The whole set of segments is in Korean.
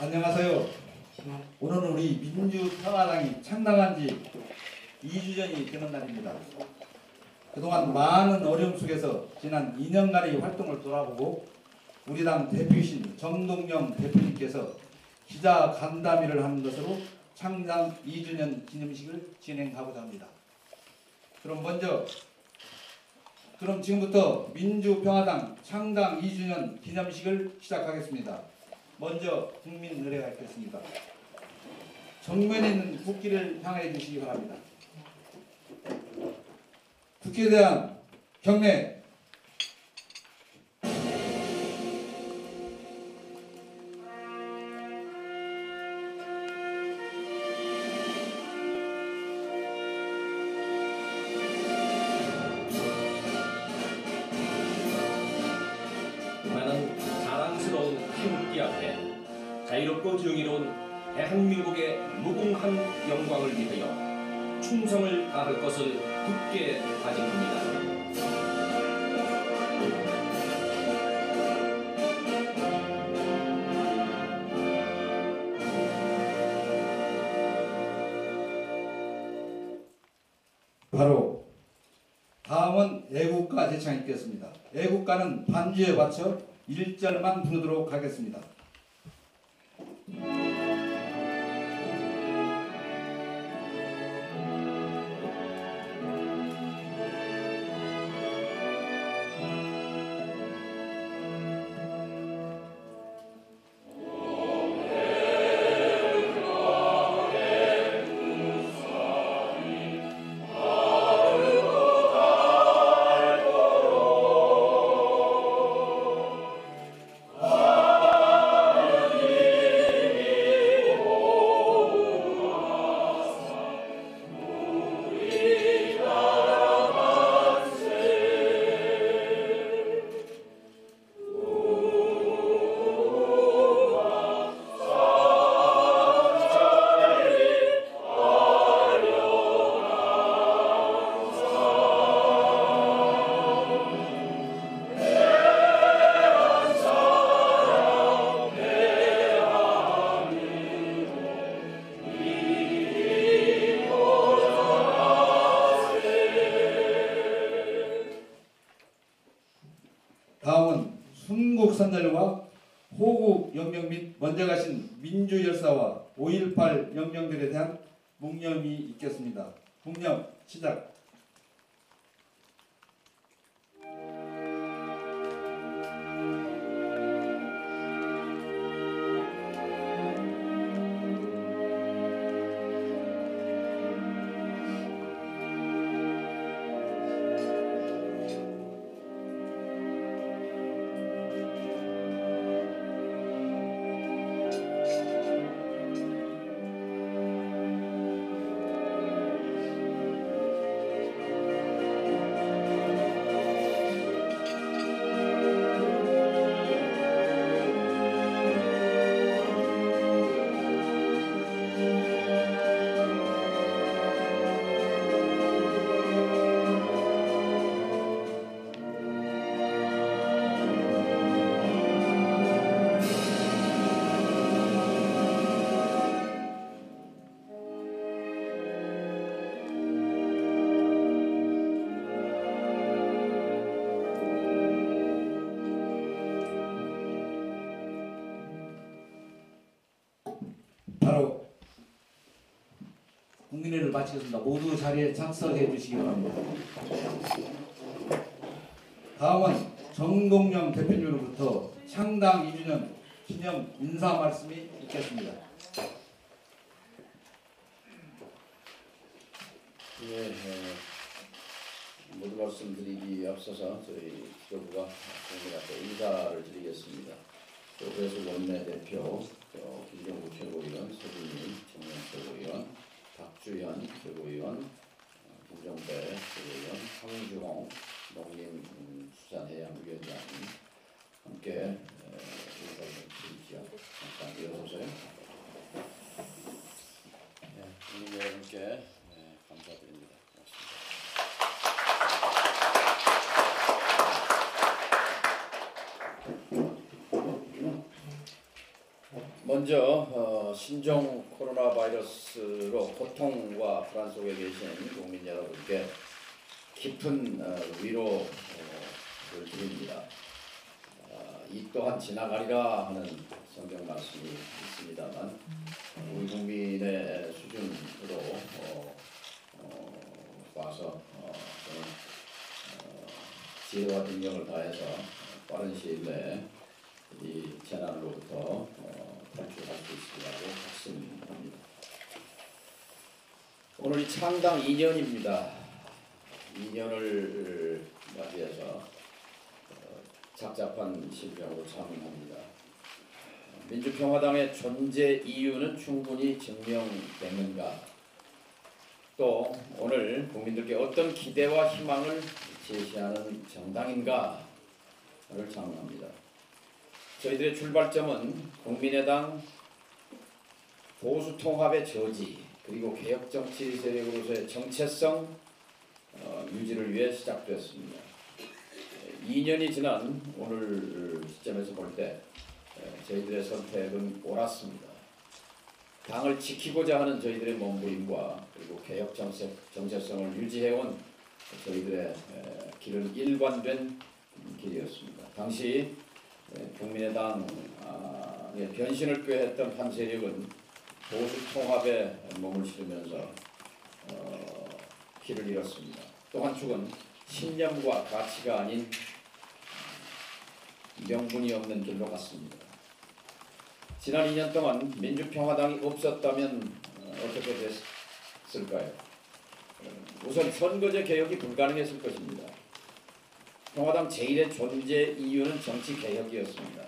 안녕하세요. 오늘은 우리 민주평화당이 창당한 지 2주 전이 되는 날입니다. 그동안 많은 어려움 속에서 지난 2년간의 활동을 돌아보고 우리 당 대표이신 정동영 대표님께서 기자 간담회를 하는 것으로 창당 2주년 기념식을 진행하고자 합니다. 그럼 지금부터 민주평화당 창당 2주년 기념식을 시작하겠습니다. 먼저 국민 노래가 있겠습니다. 정면에 있는 국기를 향해 주시기 바랍니다. 국기에 대한 경례. 나는 자랑스러운 태극기 앞에 자유롭고 정의로운 대한민국의 무궁한 영광을 위하여 충성을 다할 것을 굳게 다짐합니다. 바로 다음은 애국가 제창이 있겠습니다. 애국가는 반주에 맞춰 1절만 부르도록 하겠습니다. 다음은 순국선열과 호국영명 및 먼저 가신 민주열사와 5.18 영명들에 대한 묵념이 있겠습니다. 묵념 시작. 바로 국민회를 마치겠습니다. 모두 자리에 착석해 주시기 바랍니다. 다음은 정동영 대표님으로부터 창당 2주년 기념 인사 말씀이 있겠습니다. 모두 말씀드리기 앞서서 저희 지도부가 국민 앞에 인사를 드리겠습니다. 그래서 원내대표 김정국 최고위원, 서진민 청년 최고위원, 박주현 최고위원, 김정배 최고위원, 황주홍 농림수산해양위원장님 함께 인사를 드리지요. 잠깐 이어서세요. 국민 여러분께 감사드립니다. 고맙습니다. 먼저 신종 코로나 바이러스로 고통과 불안 속에 계신 국민 여러분께 깊은 위로를 드립니다. 이 또한 지나가리라 하는 성경 말씀이 있습니다만 우리 국민의 수준으로 봐서 저는 지혜와 능력을 다해서 빠른 시일 내에 이 재난으로부터 탈출할 수 있으리라고 확신합니다. 오늘이 창당 2년입니다. 2년을 맞이해서 착잡한 심정으로 참여합니다. 민주평화당의 존재 이유는 충분히 증명되는가? 또 오늘 국민들께 어떤 기대와 희망을 제시하는 정당인가를 장문합니다. 저희들의 출발점은 국민의당 보수통합의 저지 그리고 개혁정치 세력으로서의 정체성 유지를 위해 시작되었습니다. 2년이 지난 오늘 시점에서 볼 때 저희들의 선택은 옳았습니다. 당을 지키고자 하는 저희들의 몸부림과 그리고 개혁 정체성을 유지해온 저희들의 길은 일관된 길이었습니다. 당시 국민의당의 변신을 꾀했던 한 세력은 보수 통합에 몸을 실으면서 길을 잃었습니다. 또 한 축은 신념과 가치가 아닌 명분이 없는 길로 갔습니다. 지난 2년 동안 민주평화당이 없었다면 어떻게 됐을까요? 우선 선거제 개혁이 불가능했을 것입니다. 평화당 제1의 존재 이유는 정치개혁이었습니다.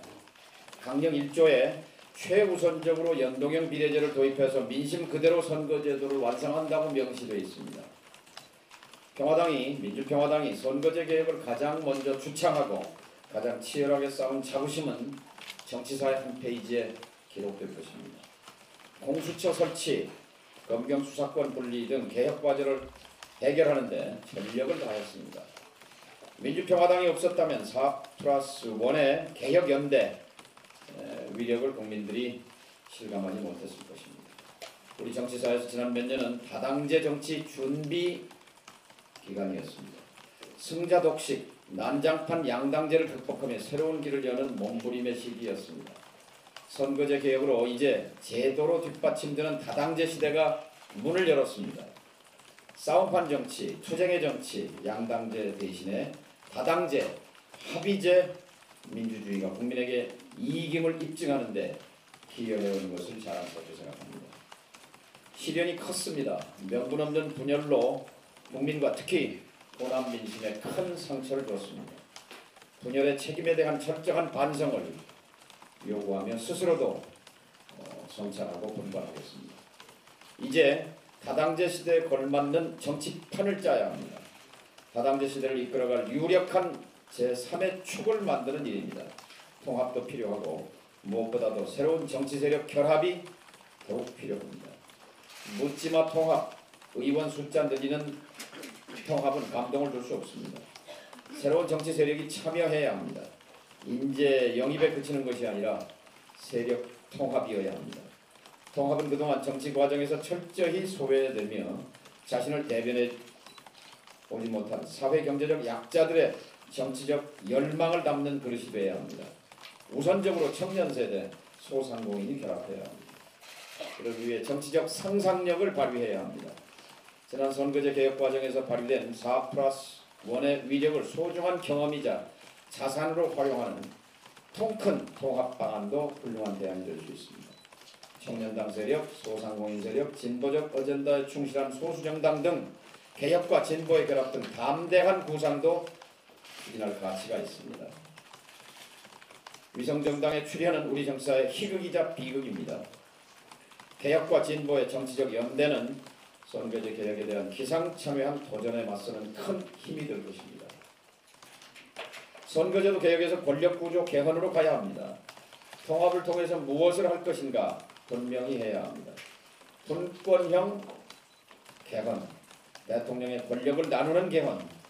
강령 1조에 최우선적으로 연동형 비례제를 도입해서 민심 그대로 선거제도를 완성한다고 명시되어 있습니다. 민주평화당이 선거제 개혁을 가장 먼저 주창하고 가장 치열하게 싸운 자부심은 정치사의 한 페이지에 기록될 것입니다. 공수처 설치, 검경 수사권 분리 등 개혁 과제를 해결하는 데 전력을 다했습니다. 민주평화당이 없었다면 4+1의 개혁연대 위력을 국민들이 실감하지 못했을 것입니다. 우리 정치사에서 지난 몇 년은 다당제 정치 준비 기간이었습니다. 승자 독식, 난장판 양당제를 극복하며 새로운 길을 여는 몸부림의 시기였습니다. 선거제 개혁으로 이제 제도로 뒷받침되는 다당제 시대가 문을 열었습니다. 싸움판 정치, 투쟁의 정치, 양당제 대신에 다당제, 합의제 민주주의가 국민에게 이익임을 입증하는 데 기여해오는 것을 자랑스럽게 생각합니다. 시련이 컸습니다. 명분 없는 분열로 국민과 특히 호남 민심에 큰 상처를 줬습니다. 분열의 책임에 대한 철저한 반성을 요구하며 스스로도 성찰하고 분발하겠습니다. 이제 다당제 시대에 걸맞는 정치판을 짜야 합니다. 다당제 시대를 이끌어갈 유력한 제3의 축을 만드는 일입니다. 통합도 필요하고 무엇보다도 새로운 정치세력 결합이 더욱 필요합니다. 묻지마 통합, 의원 숫자 늘리는 통합은 감동을 줄 수 없습니다. 새로운 정치 세력이 참여해야 합니다. 인재 영입에 그치는 것이 아니라 세력 통합이어야 합니다. 통합은 그동안 정치 과정에서 철저히 소외되며 자신을 대변해 오지 못한 사회 경제적 약자들의 정치적 열망을 담는 그릇이 되어야 합니다. 우선적으로 청년 세대, 소상공인이 결합해야 합니다. 그러기 위해 정치적 상상력을 발휘해야 합니다. 지난 선거제 개혁 과정에서 발휘된 4+1의 위력을 소중한 경험이자 자산으로 활용하는 통큰 통합 방안도 훌륭한 대안이 될 수 있습니다. 청년당 세력, 소상공인 세력, 진보적 어젠다에 충실한 소수정당 등 개혁과 진보의 결합 등 담대한 구상도 추진할 가치가 있습니다. 위성정당의 출현은 우리 정치사의 희극이자 비극입니다. 개혁과 진보의 정치적 연대는 선거제 개혁에 대한 기상참여한 도전에 맞서는 큰 힘이 될 것입니다. 선거제도 개혁에서 권력구조 개헌으로 가야 합니다. 통합을 통해서 무엇을 할 것인가 분명히 해야 합니다. 분권형 개헌, 대통령의 권력을 나누는 개헌,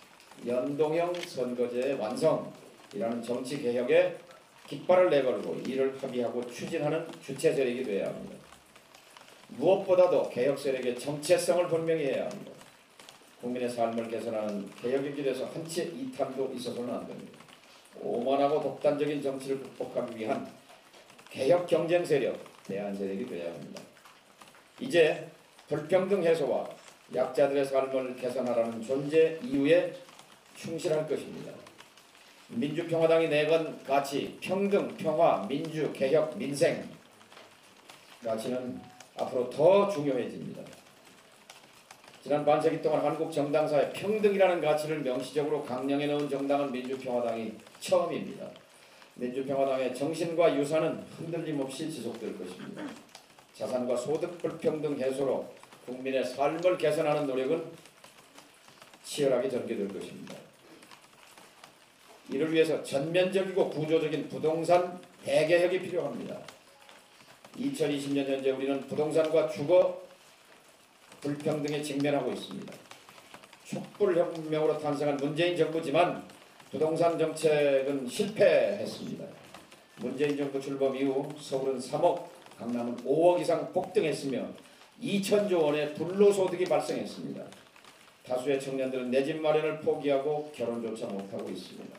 연동형 선거제의 완성이라는 정치개혁의 깃발을 내걸고 이를 합의하고 추진하는 주체 세력이 되어야 합니다. 무엇보다도 개혁 세력의 정체성을 분명히 해야 합니다. 국민의 삶을 개선하는 개혁의 길에서 한 채 이탈도 있어서는 안 됩니다. 오만하고 독단적인 정치를 극복하기 위한 개혁 경쟁 세력, 대안 세력이 되어야 합니다. 이제 불평등 해소와 약자들의 삶을 개선하라는 존재 이유에 충실할 것입니다. 민주평화당이 내건 가치, 평등, 평화, 민주, 개혁, 민생 가치는 앞으로 더 중요해집니다. 지난 반세기 동안 한국 정당사에 평등이라는 가치를 명시적으로 강령해 놓은 정당은 민주평화당이 처음입니다. 민주평화당의 정신과 유산은 흔들림 없이 지속될 것입니다. 자산과 소득 불평등 해소로 국민의 삶을 개선하는 노력은 치열하게 전개될 것입니다. 이를 위해서 전면적이고 구조적인 부동산 대개혁이 필요합니다. 2020년 현재 우리는 부동산과 주거 불평등에 직면하고 있습니다. 촛불혁명으로 탄생한 문재인 정부지만 부동산 정책은 실패했습니다. 문재인 정부 출범 이후 서울은 3억, 강남은 5억 이상 폭등했으며 2천조 원의 불로소득이 발생했습니다. 다수의 청년들은 내 집 마련을 포기하고 결혼조차 못하고 있습니다.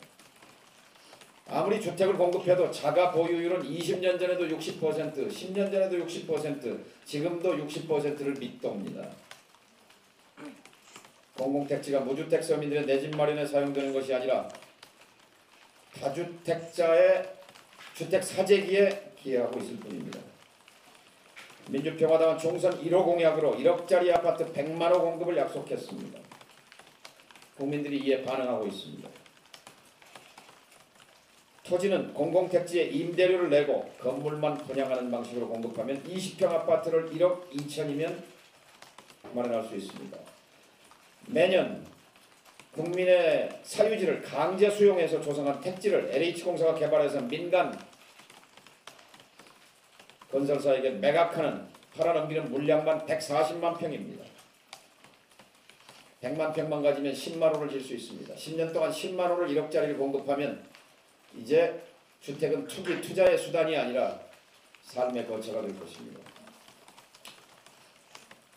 아무리 주택을 공급해도 자가 보유율은 20년 전에도 60%, 10년 전에도 60%, 지금도 60%를 밑돕니다. 공공택지가 무주택 서민들의 내 집 마련에 사용되는 것이 아니라 다주택자의 주택 사재기에 기여하고 있을 뿐입니다. 민주평화당은 총선 1호 공약으로 1억짜리 아파트 100만 호 공급을 약속했습니다. 국민들이 이에 반응하고 있습니다. 토지는 공공택지에 임대료를 내고 건물만 분양하는 방식으로 공급하면 20평 아파트를 1억 2천이면 마련할 수 있습니다. 매년 국민의 사유지를 강제 수용해서 조성한 택지를 LH공사가 개발해서 민간 건설사에게 매각하는 팔아넘기는 물량만 140만 평입니다. 100만 평만 가지면 10만 호를 질 수 있습니다. 10년 동안 10만 호를 1억짜리를 공급하면 이제 주택은 투자의 수단이 아니라 삶의 거처가 될 것입니다.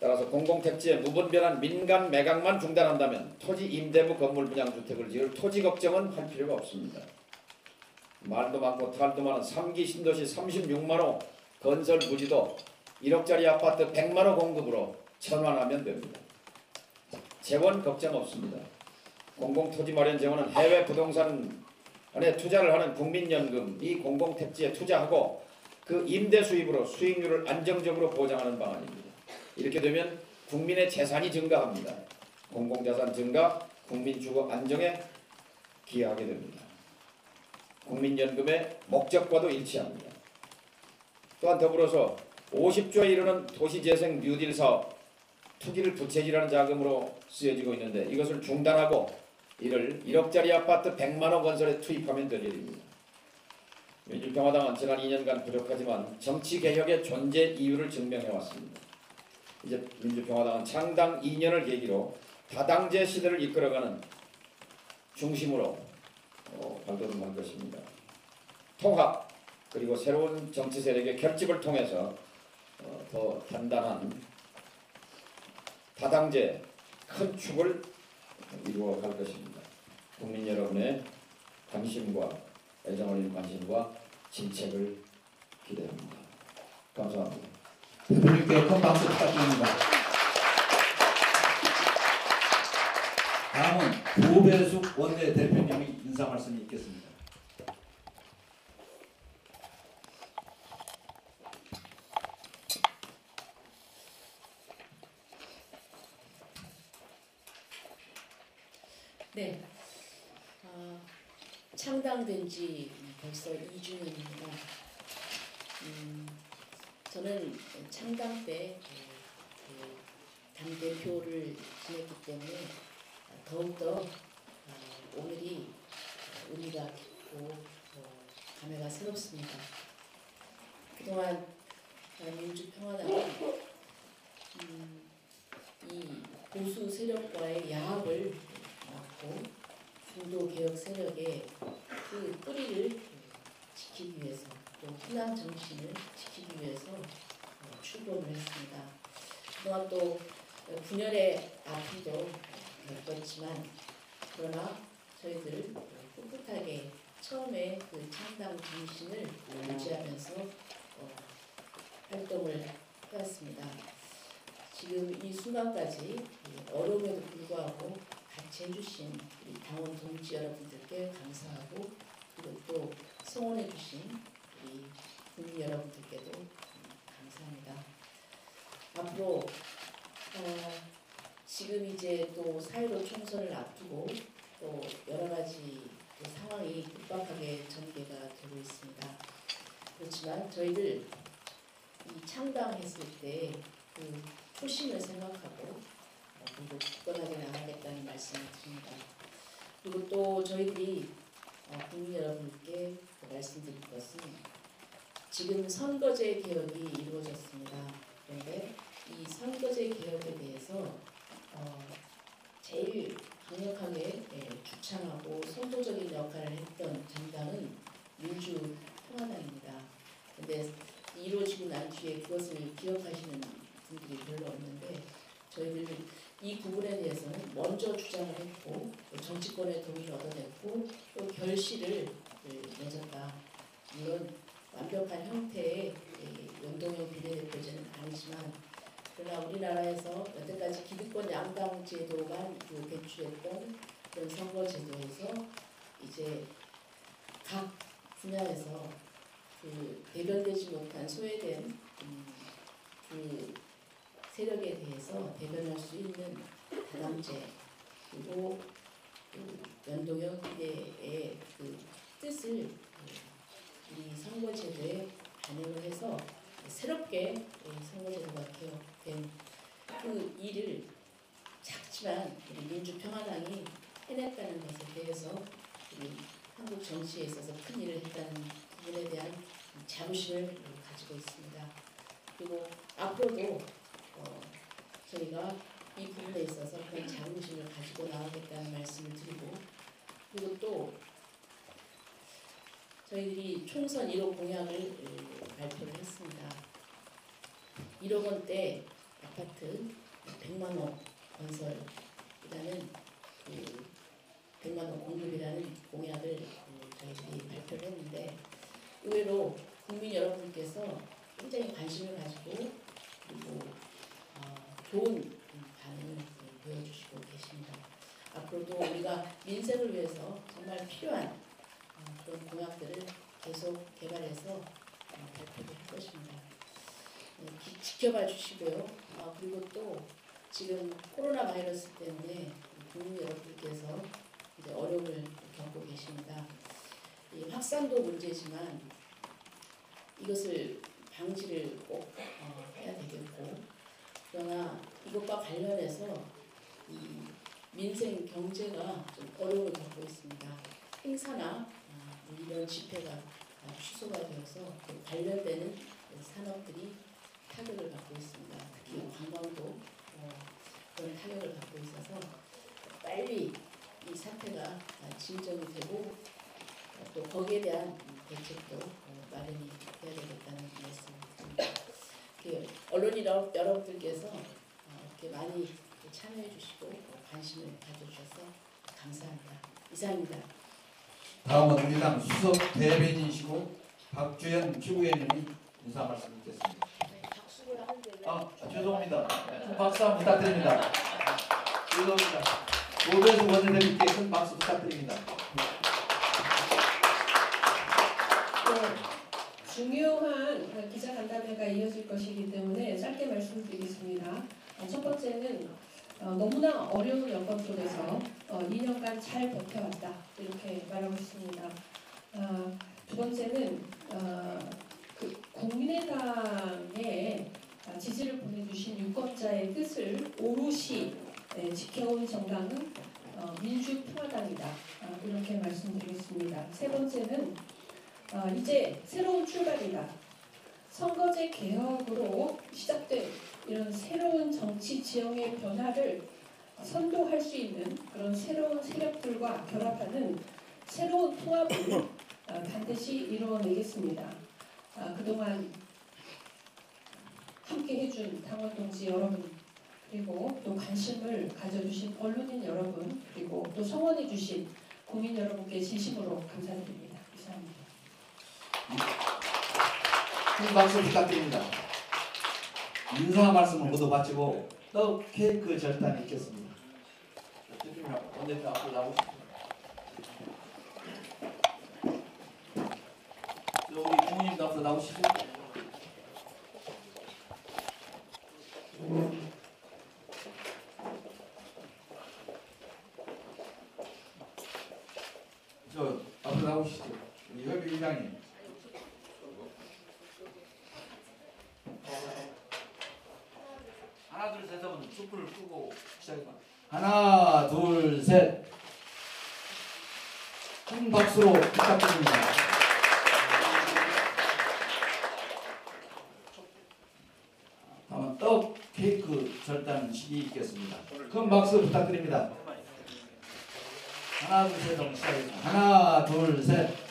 따라서 공공택지에 무분별한 민간 매각만 중단한다면 토지 임대부 건물 분양 주택을 지을 토지 걱정은 할 필요가 없습니다. 말도 많고 탈도 많은 3기 신도시 36만호 건설 부지도 1억짜리 아파트 100만호 공급으로 전환하면 됩니다. 재원 걱정 없습니다. 공공토지 마련 재원은 해외 부동산 안에 투자를 하는 국민연금, 이 공공택지에 투자하고 그 임대 수입으로 수익률을 안정적으로 보장하는 방안입니다. 이렇게 되면 국민의 재산이 증가합니다. 공공자산 증가, 국민주거 안정에 기여하게 됩니다. 국민연금의 목적과도 일치합니다. 또한 더불어서 50조에 이르는 도시재생 뉴딜 사업, 투기를 부채질하는 자금으로 쓰여지고 있는데 이것을 중단하고 이를 1억짜리 아파트 100만호 건설에 투입하면 될 일입니다. 민주평화당은 지난 2년간 부족하지만 정치개혁의 존재 이유를 증명해왔습니다. 이제 민주평화당은 창당 2년을 계기로 다당제 시대를 이끌어가는 중심으로 발돋움할 것입니다. 통합 그리고 새로운 정치 세력의 결집을 통해서 더 단단한 다당제 큰 축을 이루어갈 것입니다. 국민 여러분의 관심과 애정 어린 관심과 진책을 기대합니다. 감사합니다. 대표님께 큰 박수 부탁드립니다. 다음은 고배숙 원내대표님이 인사 말씀이 있겠습니다. 네, 창당된 지 벌써 2주년입니다. 저는 창당 때 당대표를 지냈기 때문에 더욱더 오늘이 의미가 깊고 감회가 새롭습니다. 그동안 민주평화당은 이 보수 세력과의 야합을 막고 중도 개혁 세력의 그 뿌리를 지키기 위해서 또 희망 정신을 지키기 위해서 출범을 했습니다. 그동안 또 분열의 앞이도 겪었지만 그러나 저희들 꿋꿋하게 처음에 그 창당 정신을 유지하면서 활동을 해왔습니다. 지금 이 순간까지 어려움에도 불구하고 같이 해주신 우리 당원 동지 여러분들께 감사하고 그리고 또 성원해주신 우리 국민 여러분들께도 감사합니다. 앞으로 지금 이제 또 4.15 총선을 앞두고 또 여러 가지 또 상황이 급박하게 전개가 되고 있습니다. 그렇지만 저희들 이 창당했을 때 그 초심을 생각하고 그리고 굳건하게 나가겠다는 말씀을 드립니다. 그리고 또 저희들이 국민 여러분께 말씀드릴 것은 지금 선거제 개혁이 이루어졌습니다. 그런데 이 선거제 개혁에 대해서 제일 강력하게 주창하고 선도적인 역할을 했던 정당은 민주평화당입니다. 그런데 이루어지고 난 뒤에 그것을 기억하시는 분들이 별로 없는데 저희들 이 부분에 대해서는 먼저 주장을 했고 정치권의 동의를 얻어냈고 또 결실을 맺었다. 물론 완벽한 형태의 연동형 비례대표제는 아니지만 그러나 우리나라에서 여태까지 기득권 양당 제도만 배출했던 그런 선거 제도에서 이제 각 분야에서 그 대변되지 못한 소외된 그 세력에 대해서 대변할 수 있는 다당제 그리고 그 연동형 비례의 그 뜻을 우리 선거제도에 반영을 해서 새롭게 선거제도가 개혁된 그 일을 작지만 우리 민주평화당이 해냈다는 것에 대해서 우리 한국 정치에 있어서 큰 일을 했다는 부분에 대한 자부심을 가지고 있습니다. 그리고 앞으로도 저희가 이 부분에 있어서 그런 자부심을 가지고 나가겠다는 말씀을 드리고 그리고 또 저희들이 총선 1호 공약을 발표를 했습니다. 1억 원대 아파트 100만 원 건설이라는 그 100만 원 공급이라는 공약을 저희들이 발표를 했는데 의외로 국민 여러분께서 굉장히 관심을 가지고 그리고 좋은 반응을 보여주시고 계십니다. 앞으로도 우리가 민생을 위해서 정말 필요한 그런 공약들을 계속 개발해서 발표를 할 것입니다. 지켜봐 주시고요. 그리고 또 지금 코로나 바이러스 때문에 국민 여러분께서 이제 어려움을 겪고 계십니다. 이 확산도 문제지만 이것을 방지를 꼭 해야 되겠고 그러나 이것과 관련해서 이 민생 경제가 좀 어려움을 겪고 있습니다. 행사나 이런 집회가 취소가 되어서 관련되는 산업들이 타격을 받고 있습니다. 특히 관광도 그런 타격을 받고 있어서 빨리 이 사태가 진정이 되고 또 거기에 대한 대책도 마련이 돼야 되겠다는 말씀을 드립니다. 언론인 여러분들께서 이렇게 많이 참여해 주시고 관심을 가져주셔서 감사합니다. 이상입니다. 다음은 우리 당 수석 대변인이시고 박주현 피부위원님이 인사 말씀 드리겠습니다. 박수를 하는데 죄송합니다. 박수 한번 부탁드립니다. 죄송합니다. 노배수 원내대표께 큰 박수 부탁드립니다. 중요한 기자간담회가 이어질 것이기 때문에 짧게 말씀드리겠습니다. 첫 번째는 너무나 어려운 여건 속에서 2년간 잘 버텨왔다 이렇게 말하고 싶습니다. 두 번째는 국민의당에 지지를 보내주신 유권자의 뜻을 오롯이 지켜온 정당은 민주평화당이다 이렇게 말씀드리겠습니다. 세 번째는 이제 새로운 출발이다. 선거제 개혁으로 시작된 이런 새로운 정치 지형의 변화를 선도할 수 있는 그런 새로운 세력들과 결합하는 새로운 통합을 반드시 이루어내겠습니다. 그동안 함께 해준 당원 동지 여러분, 그리고 또 관심을 가져주신 언론인 여러분, 그리고 또 성원해주신 국민 여러분께 진심으로 감사드립니다. 이상입니다. 큰 박수 부탁드립니다. 인사 말씀을 모두 바치고 떡 케이크 절단이 있겠습니다. 대표님 원대표 앞으로 나오시죠. 우리 부모님도 앞으로 나오시죠. 저 앞으로 나오시죠. 우리 협의회장님. 하나 둘 셋 하면 촛불을 끄고 시작해봐. 하나 둘 셋. 큰 박수로 부탁드립니다. 다음은 떡 케이크 절단 시기 있겠습니다. 큰 박수 부탁드립니다. 하나 둘 셋 하면 시작해봐. 하나 둘 셋.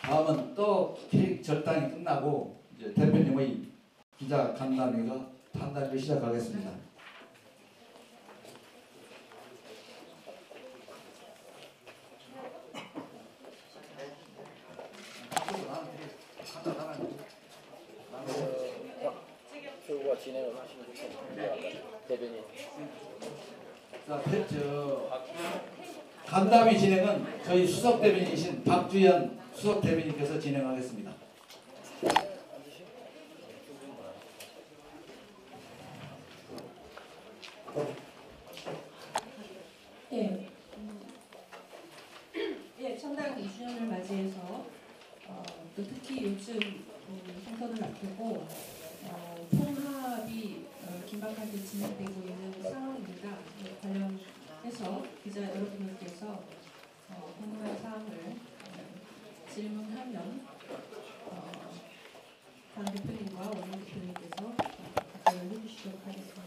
다음은 또 케이크 절단이 끝나고 이제 대표님의 기자 간담회가 판단을 시작하겠습니다. 교우가 진행을 하시면 좋겠습니다. 대변인. 자, 간담회 진행은 저희 수석 대변인이신 박주연 수석 대변인께서 진행하겠습니다. 예, 창당 2주년을 맞이해서 또 특히 요즘 총선을 앞두고 통합이 긴박하게 진행되고 있는 상황입니다. 관련해서 기자 여러분들께서 궁금한 사항을 질문하면 당 대표님과 원내 대표님께서 답변을 해주시도록 하겠습니다.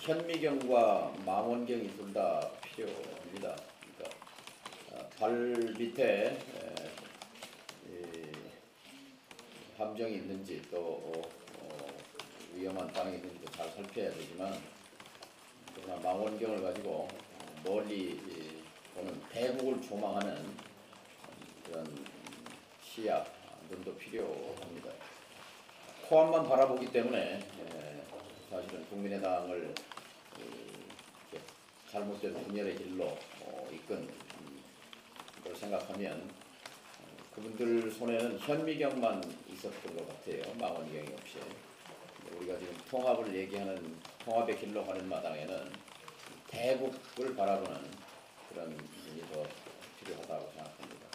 현미경과 망원경이 둘 다 필요합니다. 그러니까 발 밑에 함정이 있는지 또 위험한 땅이 있는지 잘 살펴야 되지만, 그러나 망원경을 가지고 멀리 보는 대국을 조망하는 그런 시야, 눈도 필요합니다. 코앞만 바라보기 때문에 사실은 국민의당을 잘못된 분열의 길로 이끈 걸 생각하면 그분들 손에는 현미경만 있었던 것 같아요. 망원경이 없이. 우리가 지금 통합을 얘기하는, 통합의 길로 가는 마당에는 대국을 바라보는 그런 눈이 더 필요하다고 생각합니다.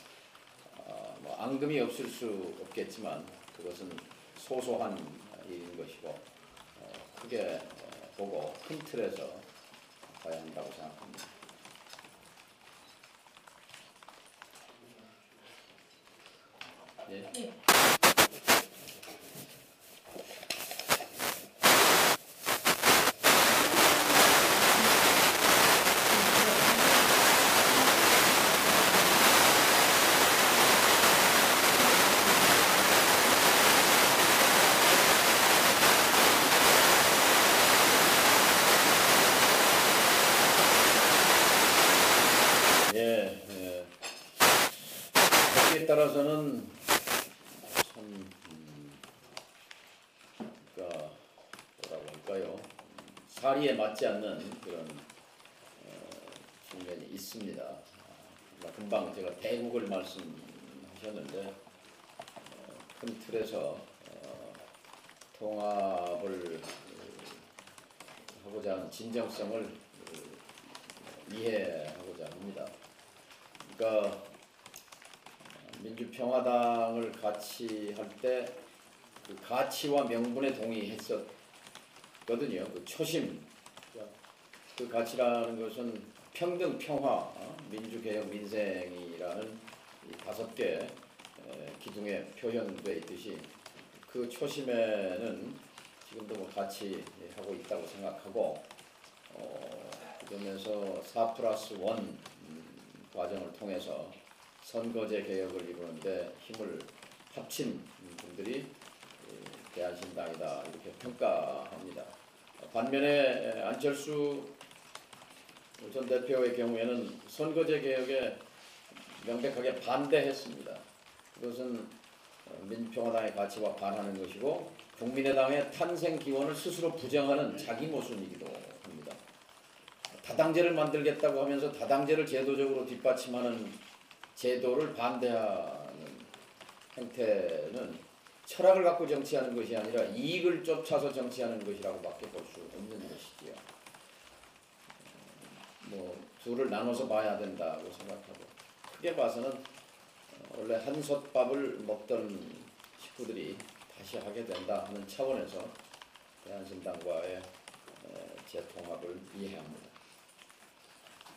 뭐 앙금이 없을 수 없겠지만 그것은 소소한 일인 것이고 크게 보고 큰 틀에서 봐야 한다고 생각합니다. 예. 네. 거기에 따라서는 참 그러니까 뭐라고 할까요? 사리에 맞지 않는 그런 측면이 있습니다. 금방 제가 대국을 말씀하셨는데 큰 틀에서 통합을 하고자 하는 진정성을 이해하고자 합니다. 그러니까 민주평화당을 같이 할 때 그 가치와 명분에 동의했었거든요. 그 초심, 그 가치라는 것은 평등, 평화, 민주개혁, 민생이라는 이 5개 기둥에 표현되어 있듯이 그 초심에는 지금도 뭐 같이 하고 있다고 생각하고 그러면서 4+1 과정을 통해서 선거제 개혁을 이루는데 힘을 합친 분들이 대한신당이다 이렇게 평가합니다. 반면에 안철수 전 대표의 경우에는 선거제 개혁에 명백하게 반대했습니다. 그것은 민주평화당의 가치와 반하는 것이고 국민의당의 탄생 기원을 스스로 부정하는 자기 모순이기도 합니다. 다당제를 만들겠다고 하면서 다당제를 제도적으로 뒷받침하는 제도를 반대하는 행태는 철학을 갖고 정치하는 것이 아니라 이익을 쫓아서 정치하는 것이라고밖에 볼 수 없는 것이지요. 뭐 둘을 나눠서 봐야 된다고 생각하고 크게 봐서는 원래 한솥밥을 먹던 식구들이 다시 하게 된다 하는 차원에서 대한신당과의 재통합을 이해합니다.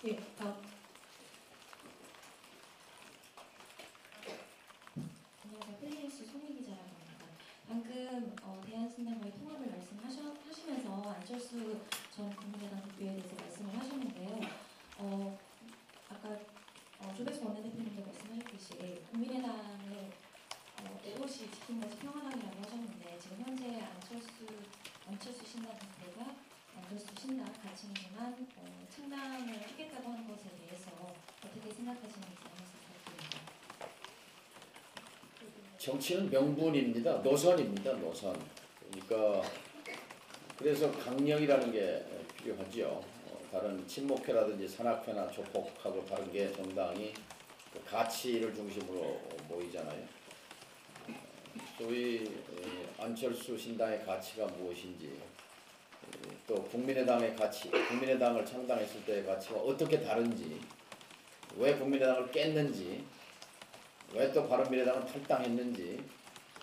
예, 다음. 안녕하세요. 프리랜스 송희 기자라고 합니다. 방금 대한신당과의 통합을 말씀하시면서 안철수 전 국민의당 대표에 대해서 말씀을 하셨는데요. 아까 조배수 원내대표님도 말씀하셨듯이 국민의당을 오롯이 지킨 것이 평화당이라고 하셨는데 지금 현재 안철수 신당 대표가 안철수 신당 가칭이지만 창당을 하겠다고 하는 것에 대해서 어떻게 생각하시는지 부탁드립니다. 정치는 명분입니다. 노선입니다. 노선. 그러니까 그래서 강령이라는 게 필요하죠. 다른 친목회라든지 산악회나 조폭하고 다른 게 정당이 그 가치를 중심으로 모이잖아요. 소위 안철수 신당의 가치가 무엇인지 또 국민의당의 가치, 국민의당을 창당했을 때의 가치와 어떻게 다른지 왜 국민의당을 깼는지 왜 또 바른미래당은 탈당했는지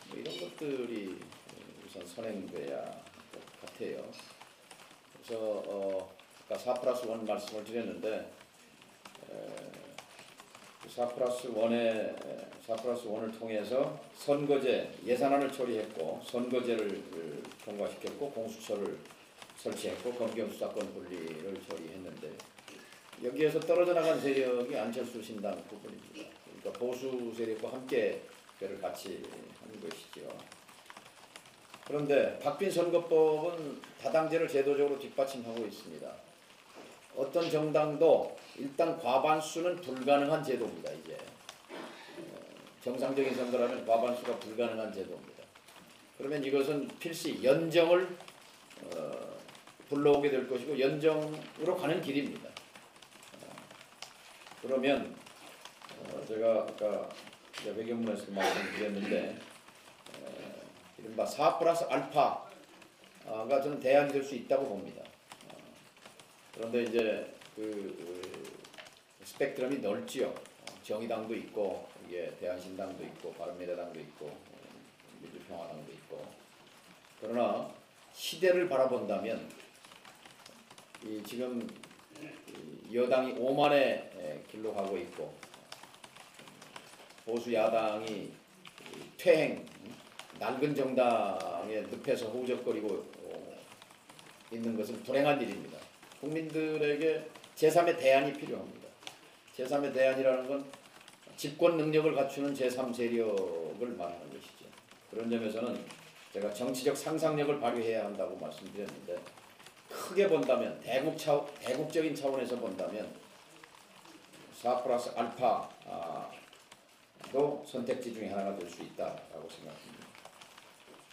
뭐 이런 것들이 우선 선행돼야 할 것 같아요. 그래서 아까 4+1 말씀을 드렸는데 4+1을 통해서 선거제 예산안을 처리했고 선거제를 통과시켰고 공수처를 설치했고 검경수사권 분리를 처리했는데 여기에서 떨어져 나간 세력이 안철수 신당 부분입니다. 그러니까 보수 세력과 함께 그를 같이 하는 것이죠. 그런데 바뀐 선거법은 다당제를 제도적으로 뒷받침하고 있습니다. 어떤 정당도 일단 과반수는 불가능한 제도입니다. 이제 정상적인 선거라면 과반수가 불가능한 제도입니다. 그러면 이것은 필시 연정을 불러오게 될 것이고 연정으로 가는 길입니다. 그러면 제가 아까 배경문에서 말씀드렸는데 이른바 4+알파가 저는 대안이 될 수 있다고 봅니다. 그런데 이제 그 스펙트럼이 넓지요. 정의당도 있고 이게 대한신당도 있고 바른미래당도 있고 민주평화당도 있고 그러나 시대를 바라본다면 이 지금 여당이 오만의 길로 가고 있고 보수 야당이 퇴행, 낡은 정당의 늪에서 허우적거리고 있는 것은 불행한 일입니다. 국민들에게 제3의 대안이 필요합니다. 제3의 대안이라는 건 집권 능력을 갖추는 제3세력을 말하는 것이죠. 그런 점에서는 제가 정치적 상상력을 발휘해야 한다고 말씀드렸는데 크게 본다면 대국적인 차원에서 본다면 4+알파도 선택지 중에 하나가 될 수 있다라고 생각합니다.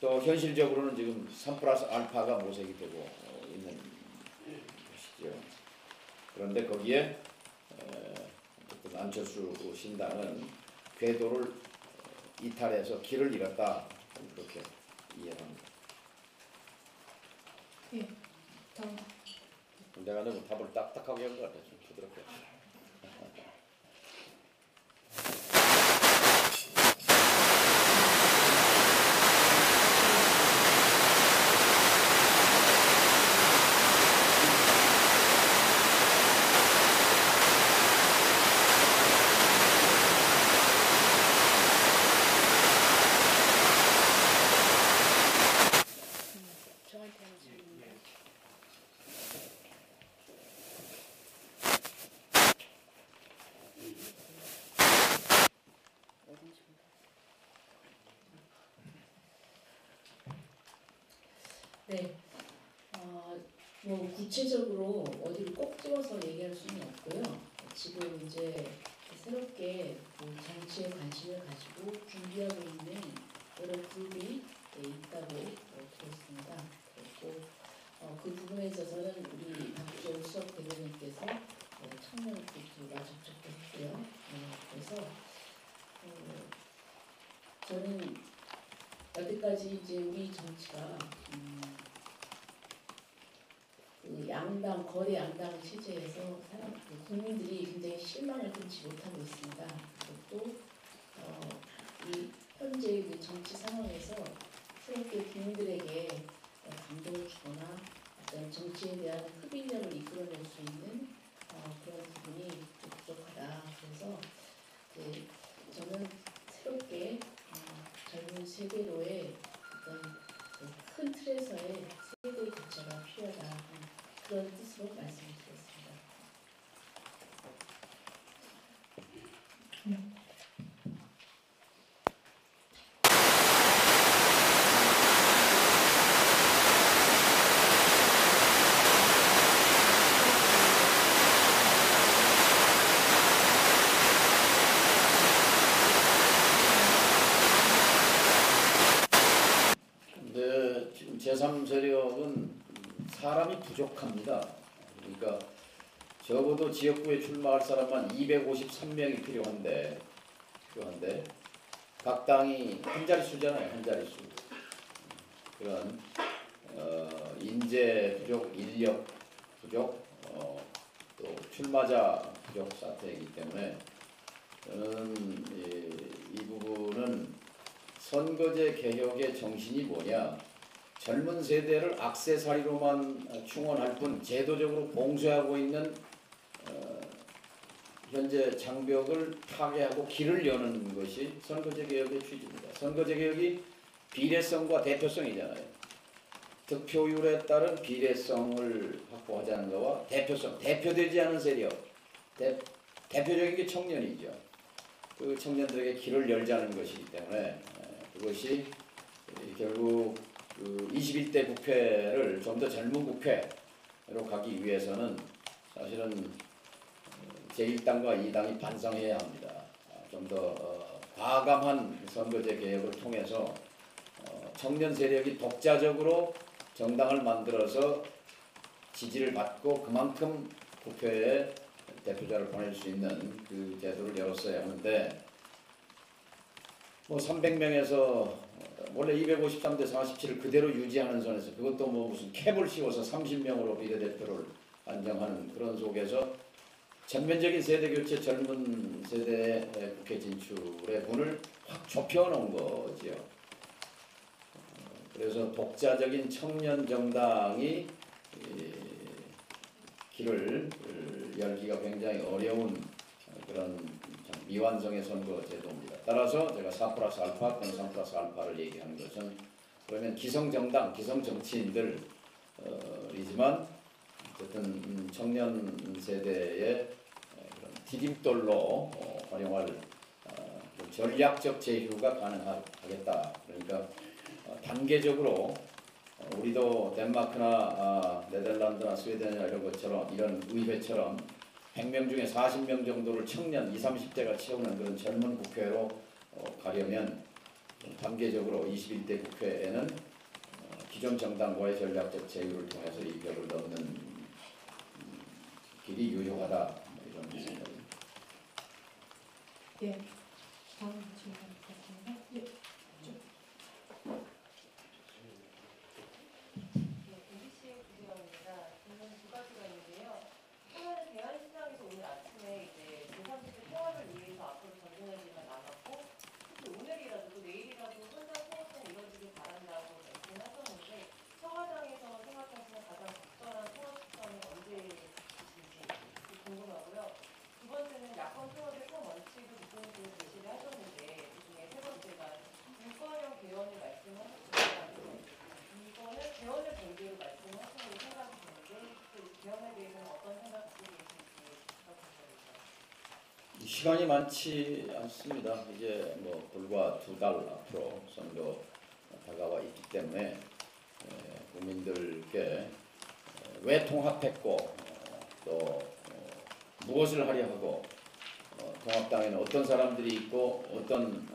또 현실적으로는 지금 3+알파가 모색이 되고 있는 것이죠. 그런데 거기에 안철수 신당은 궤도를 이탈해서 길을 잃었다 그렇게 이해합니다. 예. 다음. 내가 너무 답을 딱딱하게 한 것 같아. 좀 부드럽게. 저한테 하는 질문인가요? 어딘지 모르겠어요. 네. 뭐 구체적으로 어디를 꼭 집어서 얘기할 수는 없고요. 지금 이제 새롭게 뭐 정치에 관심을 가지고 준비하고 있는 여러 그룹이 있다고 들었습니다. 그리고 그 부분에 있어서는 우리 박주호 수석 대변인께서 청년 그룹과 접촉도 했고요. 그래서 저는 여태까지 이제 우리 정치가 그 양당 거대 양당 체제에서 국민들이 굉장히 실망을 금치 못하고 있습니다. 그리고 또 이 현재의 그 정치 상황에서 새롭게 국민들에게 감동을 주거나 어떤 정치에 대한 흡인력을 이끌어낼 수 있는 그런 부분이 좀 부족하다. 그래서 저는 새롭게 젊은 세대로의 어떤 큰 틀에서의 세대 교체가 필요하다. 그런 뜻으로 말씀을 드렸습니다. 근데 지금 제3세력은 사람이 부족합니다. 그러니까 적어도 지역구에 출마할 사람만 253명이 필요한데 각 당이 한 자릿수잖아요. 한 자릿수. 그런 인재 부족, 인력 부족, 또 출마자 부족 사태이기 때문에 저는 이 부분은 선거제 개혁의 정신이 뭐냐, 젊은 세대를 액세서리로만 충원할 뿐 제도적으로 봉쇄하고 있는 현재 장벽을 타개하고 길을 여는 것이 선거제 개혁의 취지입니다. 선거제 개혁이 비례성과 대표성이잖아요. 득표율에 따른 비례성을 확보하자는 것과 대표성, 대표되지 않은 세력, 대표적인 게 청년이죠. 그 청년들에게 길을 열자는 것이기 때문에 그것이 결국 그 21대 국회를 좀 더 젊은 국회로 가기 위해서는 사실은 제1당과 2당이 반성해야 합니다. 좀 더 과감한 선거제 개혁을 통해서 청년 세력이 독자적으로 정당을 만들어서 지지를 받고 그만큼 국회에 대표자를 보낼 수 있는 그 제도를 열었어야 하는데, 뭐 300명에서 원래 253대 47을 그대로 유지하는 선에서 그것도 뭐 무슨 캡을 씌워서 30명으로 비례대표를 안정하는 그런 속에서 전면적인 세대교체, 젊은 세대의 국회 진출의 문을 확 좁혀놓은 거지요. 그래서 독자적인 청년 정당이 길을 열기가 굉장히 어려운 그런 미완성의 선거 제도입니다. 따라서 제가 4+알파 또는 3+알파를 얘기하는 것은, 그러면 기성정당, 기성정치인들이지만 어쨌든 청년 세대의 그런 디딤돌로 활용할 전략적 제휴가 가능하겠다. 그러니까 단계적으로 우리도 덴마크나 네덜란드나 스웨덴이나 이런 것처럼, 이런 의회처럼 100명 중에 40명 정도를 청년 20, 30대가 채우는 그런 젊은 국회로 가려면 단계적으로 21대 국회에는 기존 정당과의 전략적 제휴를 통해서 이 벽을 넘는 길이 유효하다, 이런 생각입니다. 네. 다음 질문 부탁드립니다. 네. MBC 구대영입니다. 질문 두 가지가 있는데요. 하나는 대한시장에서 오늘 아침에 이제 제3지대 통합을 위해서 앞으로 전쟁의 기간 나갔고 특히 오늘이라도 또 내일이라도 현장 통합성 이루어지길 바란다고 말씀하셨는데 청와당에서 생각하시는 가장 적절한 통합 시점이 언제이신지 궁금하고요. 두 번째는 야권 통합의 성 원칙을 대통령께서 제시를 하셨는데 그중에 세 번째가 물권형 개헌을 말씀하셨습니다. 이거는 개헌을 전제로 말씀하시는 걸 생각이 드는데 그 개헌에 대해서는 어떤 생각 갖고 계신지 부탁드립니다. 시간이 많지 않습니다. 이제 뭐 불과 2달 앞으로 선거 다가와 있기 때문에 국민들께 왜 통합했고 또 무엇을 하려 하고 통합당에는 어떤 사람들이 있고 어떤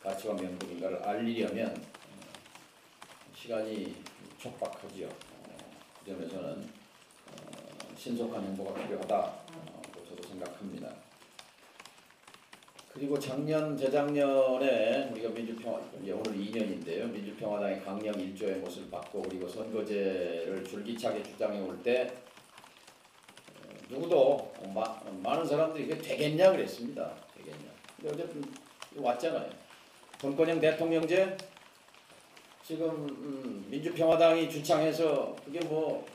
가치와 명분인가를 알리려면 시간이 촉박하지요. 그 점에서는 신속한 행보가 필요하다고 저도 생각합니다. 그리고 작년, 재작년에 우리가 민주평화, 이제 오늘 2년인데요. 민주평화당이 강령 1조의 못을 받고 그리고 선거제를 줄기차게 주장해 올 때 누구도 많은 사람들이 이게 되겠냐 그랬습니다. 되겠냐. 근데 어쨌든 왔잖아요. 분권형 대통령제 지금 민주평화당이 주창해서 그게 뭐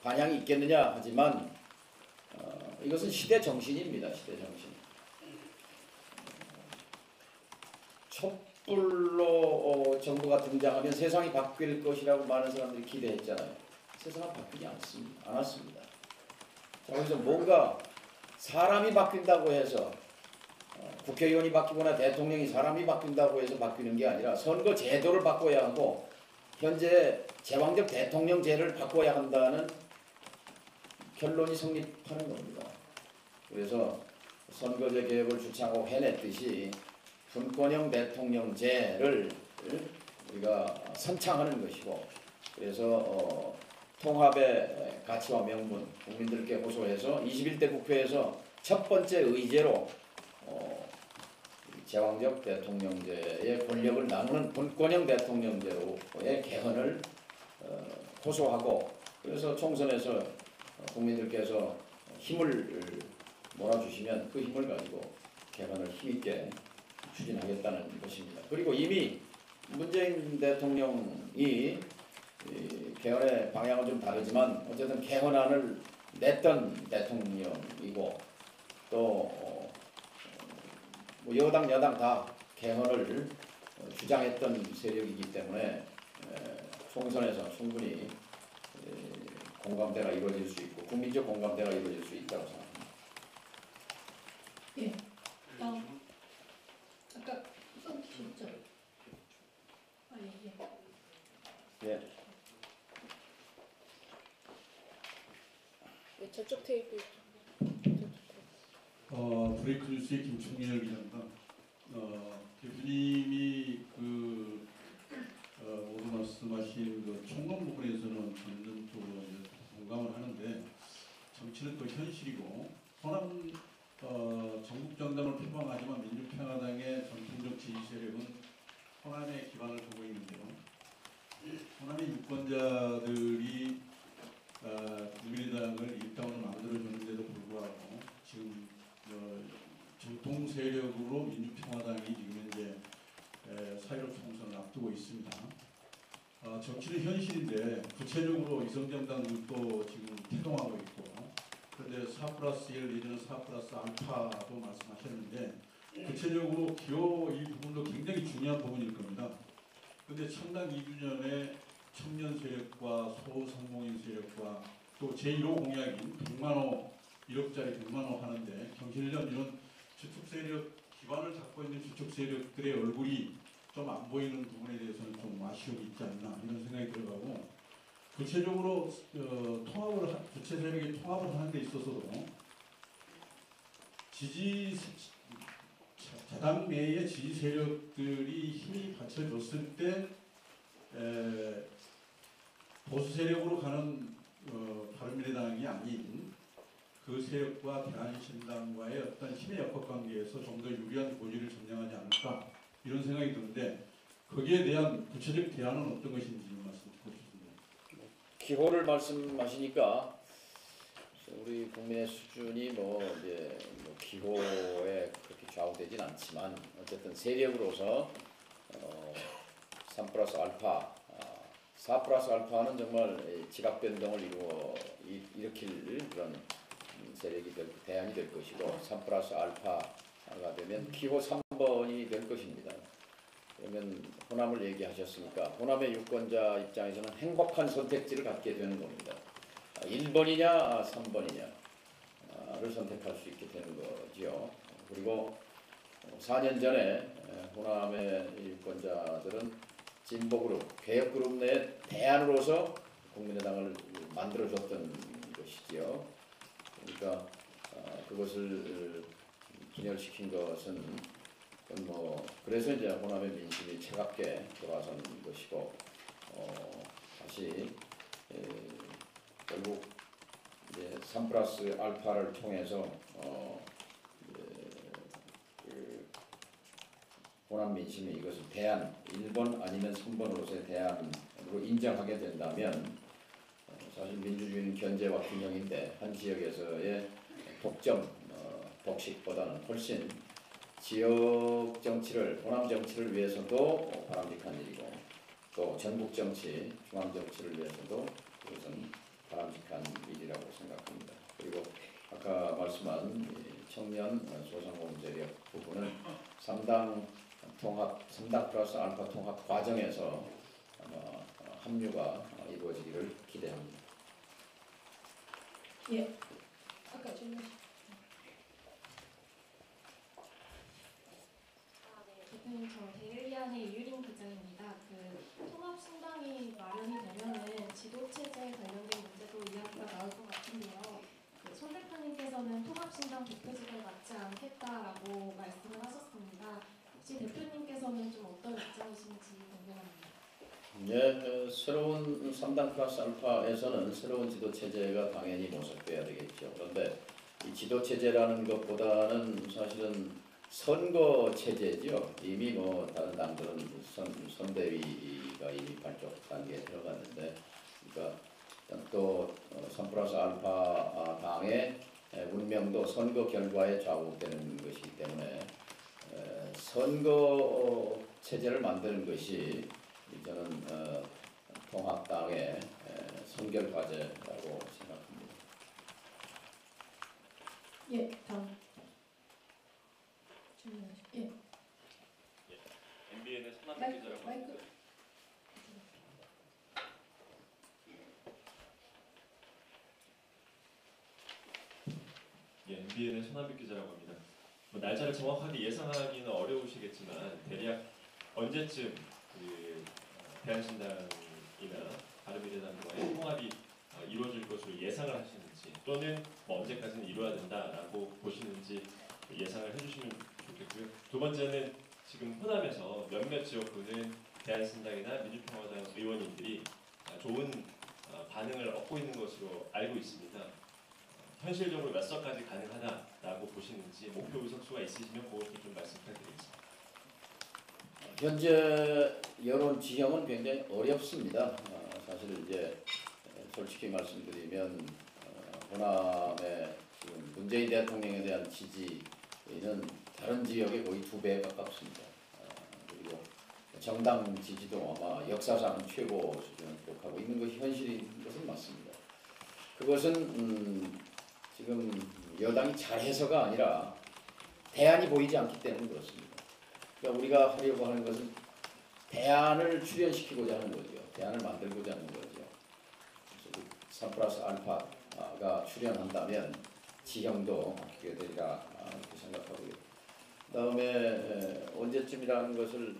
반향이 있겠느냐 하지만 이것은 시대 정신입니다. 시대 정신. 촛불로 정부가 등장하면 세상이 바뀔 것이라고 많은 사람들이 기대했잖아요. 세상은 바뀌지 않았습니다. 자, 그래서 뭔가 사람이 바뀐다고 해서 국회의원이 바뀌거나 대통령이 사람이 바뀐다고 해서 바뀌는 게 아니라 선거 제도를 바꿔야 하고 현재 제왕적 대통령제를 바꿔야 한다는 결론이 성립하는 겁니다. 그래서 선거제 개혁을 주창하고 해냈듯이 분권형 대통령제를 우리가 선창하는 것이고 그래서 통합의 가치와 명분 국민들께 호소해서 21대 국회에서 첫 번째 의제로 제왕적 대통령제의 권력을 나누는 분권형 대통령제로의 개헌을 호소하고 그래서 총선에서 국민들께서 힘을 몰아주시면 그 힘을 가지고 개헌을 힘있게 추진하겠다는 것입니다. 그리고 이미 문재인 대통령이 개헌의 방향은 좀 다르지만 어쨌든 개헌안을 냈던 대통령이고 또 뭐 여당 여당 다 개헌을 주장했던 세력이기 때문에 총선에서 충분히 공감대가 이루어질 수 있고 국민적 공감대가 이루어질 수 있다고 생각합니다. 예. 다음. 아까 우선 진짜. 예. 네, 저쪽 테이블. 브레이크 뉴스의 김충일 기자입니다. 대표님이 오늘 말씀하신 그 총론 부분에서는 전전적으로 공감을 하는데 정치는 또 현실이고 호남 전국정당을 표방하지만 민주평화당의 전통적 지지 세력은 호남에 기반을 두고 있는데요. 호남의 유권자들이 국민의당을 입당으로 만들어주는데도 불구하고 지금 정통 세력으로 민주평화당이 지금 현재 사회적 총선을 앞두고 있습니다. 정치는 현실인데 구체적으로 이성정당들도 지금 태동하고 있고 그런데 4+1 내지는 4+알파도 말씀하셨는데 구체적으로 기호 이 부분도 굉장히 중요한 부분일 겁니다. 그런데 창당 2주년에 청년 세력과 소상공인 세력과 또 제1호 공약인 100만호 1억짜리 100만호 하는데 경실련 이런 주축 세력 기반을 잡고 있는 주축 세력들의 얼굴이 좀 안 보이는 부분에 대해서는 좀 아쉬움이 있지 않나 이런 생각이 들어가고 구체적으로 주체 세력이 통합을 하는 데 있어서도 자당 내의 지지 세력들이 힘이 받쳐줬을 때 보수 세력으로 가는 바른미래당이 아닌 그 세력과 대한신당과의 어떤 힘의 역학 관계에서 좀 더 유리한 고지를 점령하지 않을까 이런 생각이 드는데 거기에 대한 구체적 대안은 어떤 것인지 말씀 듣고 싶습니다. 기호를 말씀하시니까 우리 국민의 수준이 이제 기호에 그렇게 좌우되진 않지만 어쨌든 세력으로서 3+알파, 4+알파는 정말 지각 변동을 일으킬 그런 세력이 대안이 될 것이고 3+알파가 되면 기호 3번이 될 것입니다. 그러면 호남을 얘기하셨으니까 호남의 유권자 입장에서는 행복한 선택지를 갖게 되는 겁니다. 1번이냐 3번이냐를 선택할 수 있게 되는 거지요. 그리고 4년 전에 호남의 유권자들은 진보그룹, 개혁그룹 내 대안으로서 국민의당을 만들어줬던 것이지요. 그러니까 그것을 분열시킨 것은 그래서 이제 호남의 민심이 차갑게 돌아선 것이고 다시 결국 이제 3+알파를 통해서 호남 민심이 이것을 대안 1번 아니면 3번으로서의 대안으로 인정하게 된다면 사실 민주주의는 견제와 균형인데 한 지역에서의 독점, 독식보다는 훨씬 지역 정치를, 호남 정치를 위해서도 바람직한 일이고 또 전국 정치, 중앙 정치를 위해서도 그것은 바람직한 일이라고 생각합니다. 그리고 아까 말씀한 청년 소상공인재력 부분은 3당 플러스 알파 통합 과정에서 아마 합류가 이루어지기를 기대합니다. 예, 아까 질문. 대표님, 저 데일리안의 이유림 기자입니다. 통합신당이 마련이 되면은 지도체제 관련된 문제도 이야기가 나올 것 같은데요. 손 대표님께서는 통합신당 대표직을 맡지 않겠다라고 말씀을 하셨습니다. 혹시 대표님께서는 좀 어떤 입장이신지 궁금합니다. 네, 새로운 3당 플러스 알파에서는 새로운 지도체제가 당연히 모색돼야 되겠죠. 그런데 이 지도체제라는 것보다는 사실은 선거 체제죠. 이미 다른 당들은 선대위가 이미 발족 단계에 들어갔는데, 그러니까 또 3+알파 당의 운명도 선거 결과에 좌우되는 것이기 때문에 선거 체제를 만드는 것이 저는 통합당의 선결 과제라고 생각합니다. 예, 다음 질문하시죠. 예. MBN의 선한 마이크, 기자라고 마이크. 합니다. 예, MBN의 손한빛 기자라고 합니다. 날짜를 정확하게 예상하기는 어려우시겠지만 대략 언제쯤 대한신당이나 바른미래당과의 통합이 이루어질 것으로 예상을 하시는지 또는 언제까지는 이루어야 된다라고 보시는지 예상을 해주시면 좋겠고요. 두 번째는 지금 호남에서 몇몇 지역구는 대한신당이나 민주평화당 의원님들이 좋은 반응을 얻고 있는 것으로 알고 있습니다. 현실적으로 몇 석까지 가능하다라고 보시는지 목표 의석수가 있으시면 그것도 좀 말씀 부탁드리겠습니다. 현재 여론 지형은 굉장히 어렵습니다. 사실 이제 솔직히 말씀드리면 호남의 지금 문재인 대통령에 대한 지지는 다른 지역의 거의 2배에 가깝습니다. 그리고 정당 지지도 아마 역사상 최고 수준을 기록하고 있는 것이 현실인 것은 맞습니다. 그것은 지금 여당이 잘해서가 아니라 대안이 보이지 않기 때문에 그렇습니다. 그러니까 우리가 하려고 하는 것은 대안을 출현시키고자 하는 거죠. 대안을 만들고자 하는 거죠. 3+알파가 출현한다면 지형도 바뀌게 되리라 이렇게 생각하고요. 그다음에 언제쯤이라는 것을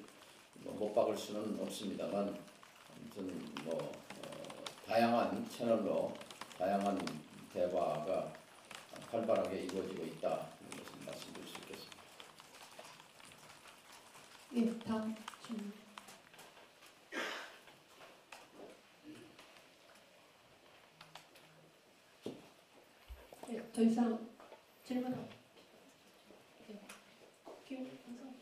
못 박을 수는 없습니다만 아무튼 다양한 채널로 다양한 대화가 활발하게 이루어지고 있다 이런 것을 말씀드릴 수 있겠습니다. 예, 다음 질문. 예, 더 이상 질문 김은성.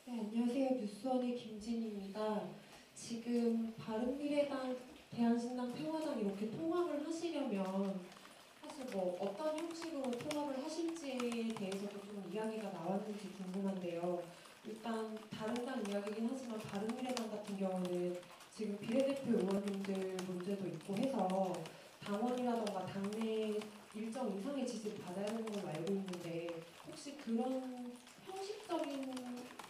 네, 안녕하세요. 뉴스원의 김진입니다. 지금 바른미래당, 대한신당, 평화당 이렇게 통합을 하시려면 사실 뭐 어떤 형식으로 통합을 하실지에 대해서도 좀 이야기가 나왔는지 궁금한데요. 일단 다른 당 이야기긴 하지만 바른미래당 같은 경우는 지금 비례대표 의원님들 문제도 있고 해서 당원이라던가 당내 일정 이상의 지지를 받아야 하는 걸로 알고 있는데 혹시 그런 형식적인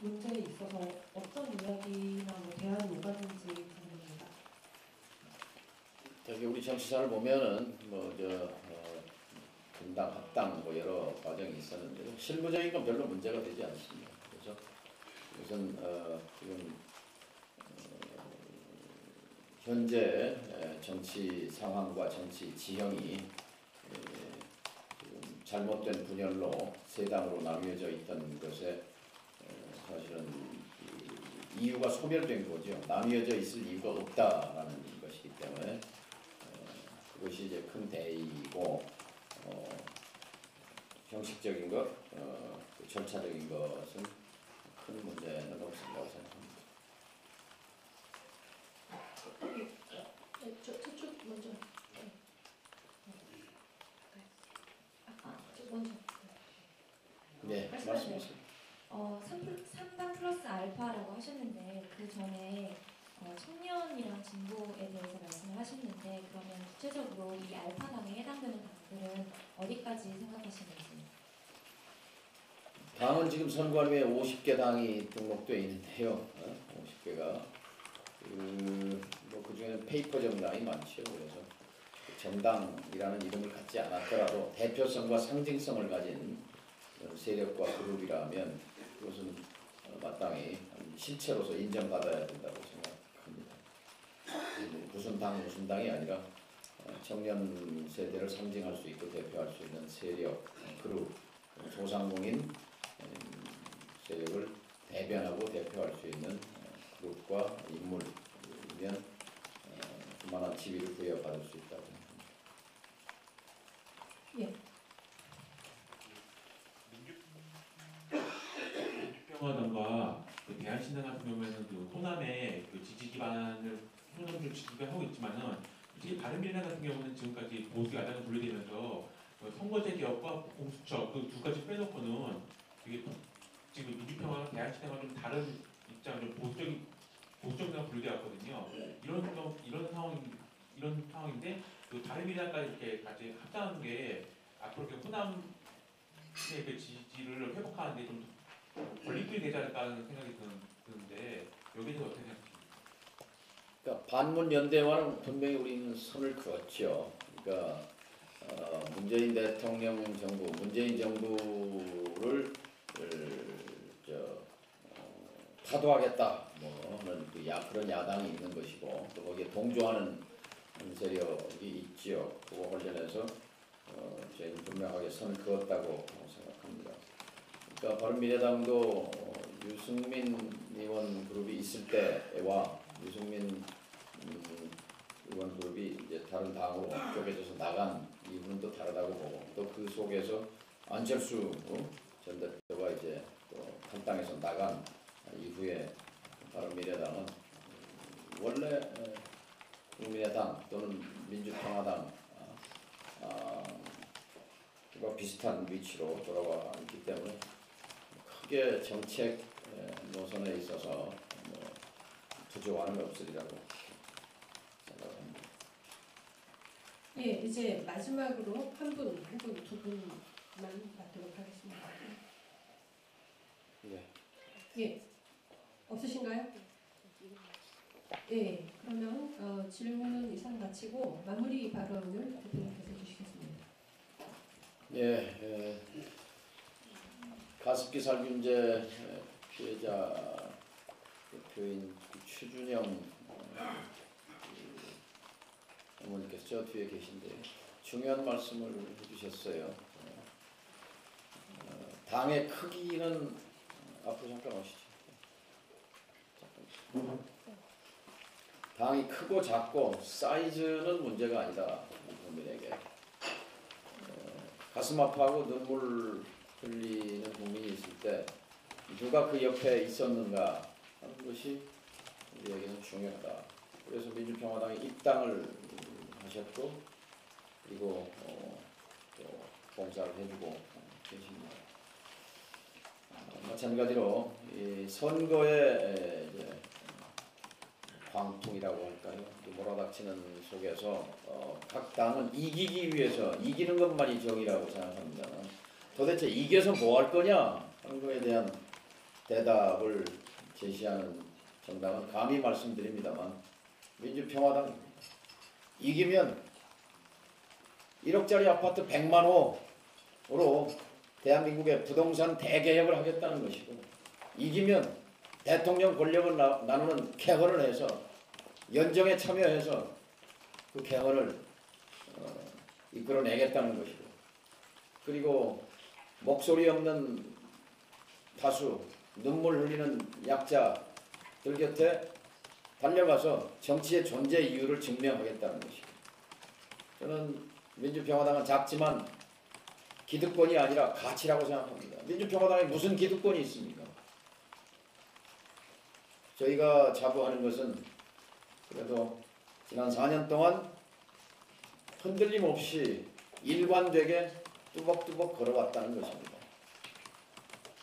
문제에 있어서 어떤 이야기나 뭐 대안이 오갔는지 궁금합니다. 저기 우리 정치사를 보면은 분당, 합당 뭐 여러 과정이 있었는데 실무적인 건 별로 문제가 되지 않습니다. 그래서 우선 지금 현재 정치 상황과 정치 지형이 지금 잘못된 분열로 세 당으로 나뉘어져 있던 것에 사실은 이유가 소멸된 거죠. 나뉘어져 있을 이유가 없다라는 것이기 때문에 그것이 이제 큰 대의이고 형식적인 것, 절차적인 것은 큰 문제는 없습니다고 생각합니다. 저쪽 먼저. 저 먼저. 네, 말씀하세요. 3당 플러스 알파라고 하셨는데 그 전에 청년이랑 진보에 대해서 말씀을 하셨는데 그러면 구체적으로 이 알파당에 해당되는 당들은 어디까지 생각하시는지? 당은 지금 선관위에 50개 당이 등록되어 있는데요. 50개가 그 중에는 페이퍼 정당이 많죠. 그래서 정당이라는 이름을 갖지 않았더라도 대표성과 상징성을 가진 세력과 그룹이라면 그것은 마땅히 실체로서 인정받아야 된다고 생각합니다. 무슨 당이 아니라 청년 세대를 상징할 수 있고 대표할 수 있는 세력, 그룹, 소상공인 세력을 대변하고 대표할 수 있는 그룹과 인물이면 그만한 지위를 부여받을 수 있다고 생각합니다. 예. 민주평화당과 그 대한신당 같은 경우에는 그 호남의 그 지지 기반을 호남을 지지하고 있지만은 특히 바른미래당 같은 경우는 지금까지 보수 야당을 분리되면서 선거제 개혁과 공수처 그 두 가지 빼놓고는 되게 지금 민주평화랑 대한신당과 좀 다른 입장, 좀 보수적이랑 분리되었거든요. 이런 상황인데 그 바른미래당까지 이렇게 같이 합당한 게 앞으로 호남의 그 지지를 회복하는데 좀 걸림돌이 되지 않을까 하는 생각이 드는데 여기에 대해서 어떻게 생각하십니까? 그러니까 반문 연대와는 분명히 우리는 선을 그었죠. 그러니까 문재인 대통령 정부, 문재인 정부를 타도하겠다 뭐는 그런 야당이 있는 것이고 또 거기에 동조하는 세력이 있지요. 그거 관련해서 저희는 분명하게 선을 그었다고 생각합니다. 그러니까 바른미래당도 유승민 의원 그룹이 있을 때와 유승민 의원 그룹이 이제 다른 당으로 쪼개져서 나간 이유는 또 다르다고 보고 또 그 속에서 안철수 전 대표가 이제 또 한 당에서 나간 이후에 바른미래당은 원래 국민의당 또는 민주평화당 과 비슷한 위치로 돌아와 있기 때문에 크게 정책 노선에 있어서 부조화는 없으리라고 생각합니다. 예, 이제 마지막으로 한 분, 두 분만 받도록 하겠습니다. 네. 예, 없으신가요? 예, 그러면 질문은 이상 마치고 마무리 발언을 대표님께서 해주시겠습니다. 예, 가습기 살균제 피해자 대표인 최준영 어머니께서 저 뒤에 계신데 중요한 말씀을 해주셨어요. 당의 크기는 앞으로 잠깐 오시죠. 당이 크고 작고 사이즈는 문제가 아니다. 국민에게 가슴 아파하고 눈물 흘리는 국민이 있을 때 누가 그 옆에 있었는가 하는 것이 우리에게는 중요하다. 그래서 민주평화당이 입당을 하셨고 그리고 또 봉사를 해주고 계십니다. 마찬가지로 이 선거의 이제 광풍이라고 할까요? 몰아닥치는 속에서 각 당은 이기기 위해서 이기는 것만이 정의라고 생각합니다. 도대체 이겨서 뭐 할 거냐 하는 거에 대한 대답을 제시하는 정당은 감히 말씀드립니다만 민주평화당입니다. 이기면 1억짜리 아파트 100만 호로 대한민국의 부동산 대개혁을 하겠다는 것이고 이기면 대통령 권력을 나누는 개헌을 해서 연정에 참여해서 그 개헌을 이끌어내겠다는 것이고 그리고 목소리 없는 다수 눈물 흘리는 약자들 곁에 달려가서 정치의 존재 이유를 증명하겠다는 것이고 저는 민주평화당은 작지만 기득권이 아니라 가치라고 생각합니다. 민주평화당에 무슨 기득권이 있습니까? 저희가 자부하는 것은 그래도 지난 4년 동안 흔들림 없이 일관되게 뚜벅뚜벅 걸어왔다는 것입니다.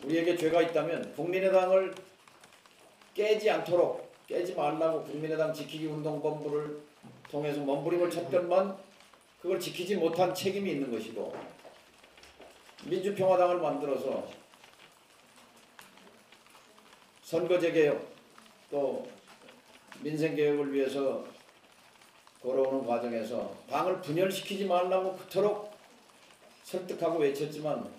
우리에게 죄가 있다면 국민의당을 깨지 않도록 깨지 말라고 국민의당 지키기 운동본부를 통해서 몸부림을 쳤건만 그걸 지키지 못한 책임이 있는 것이고 민주평화당을 만들어서 선거제 개혁 또 민생개혁을 위해서 걸어오는 과정에서 당을 분열시키지 말라고 그토록 설득하고 외쳤지만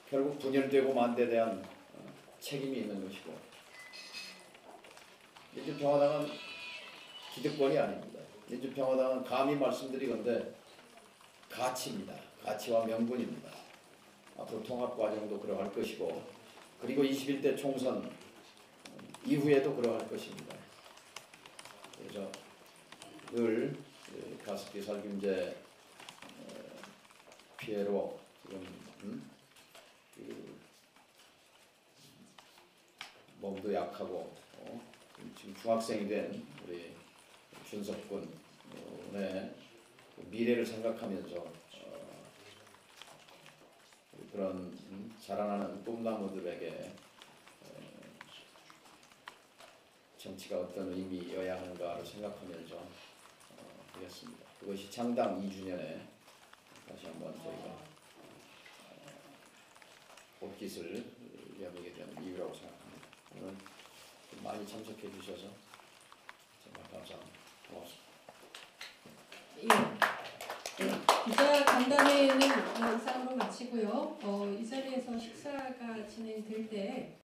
결국 분열되고 만 데 대한 책임이 있는 것이고 민주평화당은 기득권이 아닙니다. 민주평화당은 감히 말씀드리건대 가치입니다. 가치와 명분입니다. 앞으로 통합과정도 그러할 것이고 그리고 21대 총선 이후에도 그러할 것입니다. 그래서 늘 가습기 살균제 피해로 지금 몸도 약하고 지금 중학생이 된 우리 준석군의 미래를 생각하면서 그런 자라나는 꿈나무들에게 정치가 어떤 의미여야 하는가를 생각하면서 하겠습니다. 그것이 창당 2주년에 다시 한번 저희가 옷깃을 여미게 되는 이유라고 생각합니다. 오늘 많이 참석해 주셔서 정말 감사합니다. 고맙습니다. 기자 간담회는 이상으로 마치고요. 이 자리에서 식사가 진행될 때